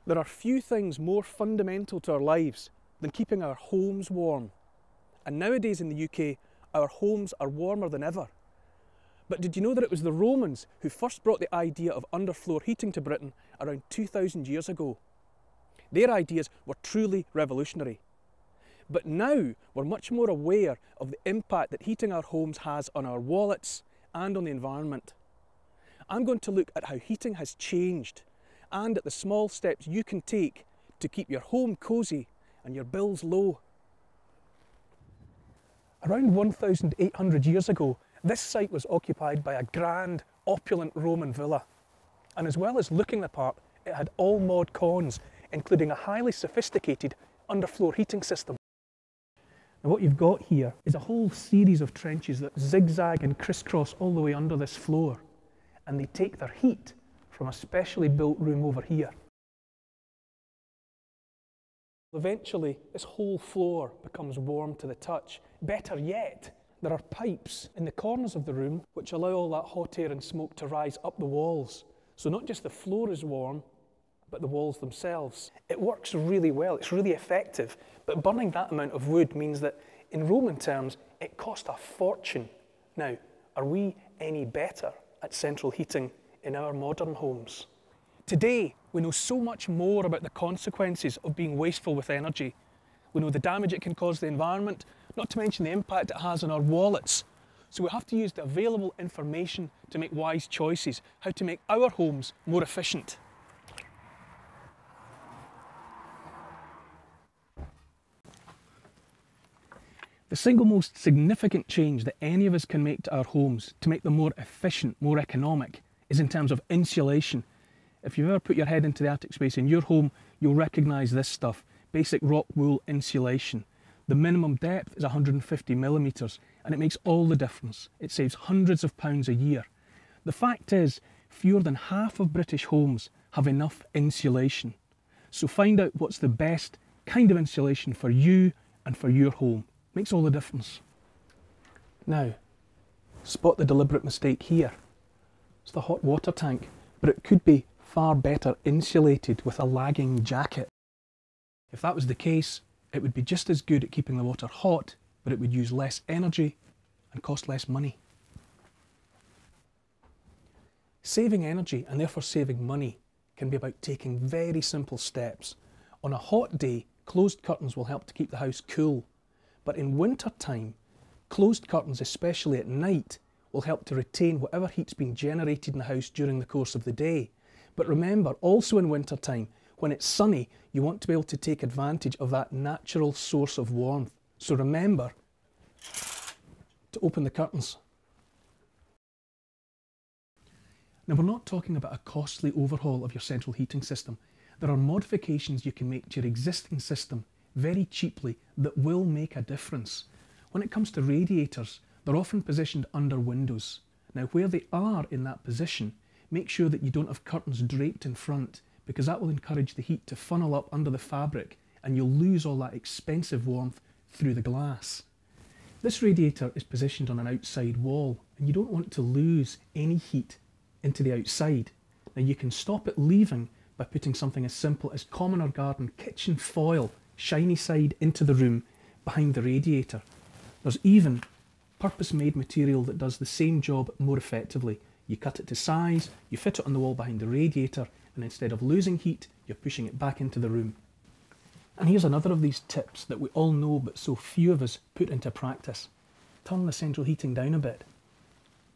There are few things more fundamental to our lives than keeping our homes warm. And nowadays in the UK, our homes are warmer than ever. But did you know that it was the Romans who first brought the idea of underfloor heating to Britain around 2,000 years ago? Their ideas were truly revolutionary. But now we're much more aware of the impact that heating our homes has on our wallets and on the environment. I'm going to look at how heating has changed and at the small steps you can take to keep your home cosy and your bills low. Around 1,800 years ago, this site was occupied by a grand, opulent Roman villa. And as well as looking the part, it had all mod cons, including a highly sophisticated underfloor heating system. Now what you've got here is a whole series of trenches that zigzag and crisscross all the way under this floor, and they take their heat from a specially built room over here. Eventually, this whole floor becomes warm to the touch. Better yet, there are pipes in the corners of the room which allow all that hot air and smoke to rise up the walls. So not just the floor is warm, but the walls themselves. It works really well, it's really effective, but burning that amount of wood means that in Roman terms, it cost a fortune. Now, are we any better at central heating in our modern homes? Today, we know so much more about the consequences of being wasteful with energy. We know the damage it can cause the environment, not to mention the impact it has on our wallets. So we have to use the available information to make wise choices, how to make our homes more efficient. The single most significant change that any of us can make to our homes to make them more efficient, more economic, is in terms of insulation. If you've ever put your head into the attic space in your home, you'll recognise this stuff, basic rock wool insulation. The minimum depth is 150 millimetres, and it makes all the difference. It saves hundreds of pounds a year. The fact is, fewer than half of British homes have enough insulation. So find out what's the best kind of insulation for you and for your home. Makes all the difference. Now, spot the deliberate mistake here. It's the hot water tank, but it could be far better insulated with a lagging jacket. If that was the case, it would be just as good at keeping the water hot, but it would use less energy and cost less money. Saving energy, and therefore saving money, can be about taking very simple steps. On a hot day, closed curtains will help to keep the house cool. But in winter time, closed curtains, especially at night, will help to retain whatever heat's being generated in the house during the course of the day. But remember, also in winter time, when it's sunny, you want to be able to take advantage of that natural source of warmth. So remember to open the curtains. Now, we're not talking about a costly overhaul of your central heating system. There are modifications you can make to your existing system very cheaply that will make a difference. When it comes to radiators, they're often positioned under windows. Now, where they are in that position, make sure that you don't have curtains draped in front, because that will encourage the heat to funnel up under the fabric and you'll lose all that expensive warmth through the glass. This radiator is positioned on an outside wall, and you don't want to lose any heat into the outside. Now, you can stop it leaving by putting something as simple as common or garden kitchen foil, shiny side into the room behind the radiator. There's even purpose-made material that does the same job more effectively. You cut it to size, you fit it on the wall behind the radiator, and instead of losing heat, you're pushing it back into the room. And here's another of these tips that we all know but so few of us put into practice. Turn the central heating down a bit.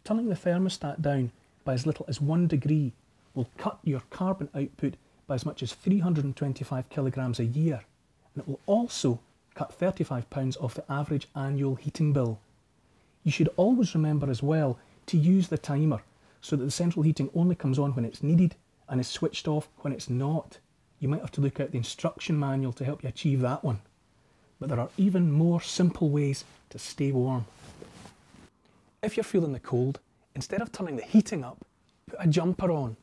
Turning the thermostat down by as little as 1 degree will cut your carbon output by as much as 325 kilograms a year. And it will also cut £35 off the average annual heating bill. You should always remember as well to use the timer so that the central heating only comes on when it's needed and is switched off when it's not. You might have to look out the instruction manual to help you achieve that one. But there are even more simple ways to stay warm. If you're feeling the cold, instead of turning the heating up, put a jumper on.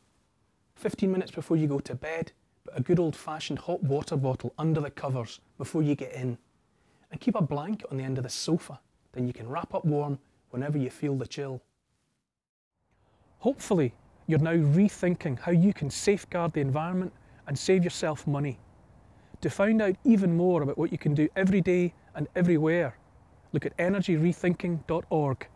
15 minutes before you go to bed, put a good old-fashioned hot water bottle under the covers before you get in. And keep a blanket on the end of the sofa, then you can wrap up warm whenever you feel the chill. Hopefully, you're now rethinking how you can safeguard the environment and save yourself money. To find out even more about what you can do every day and everywhere, look at energyrethinking.org.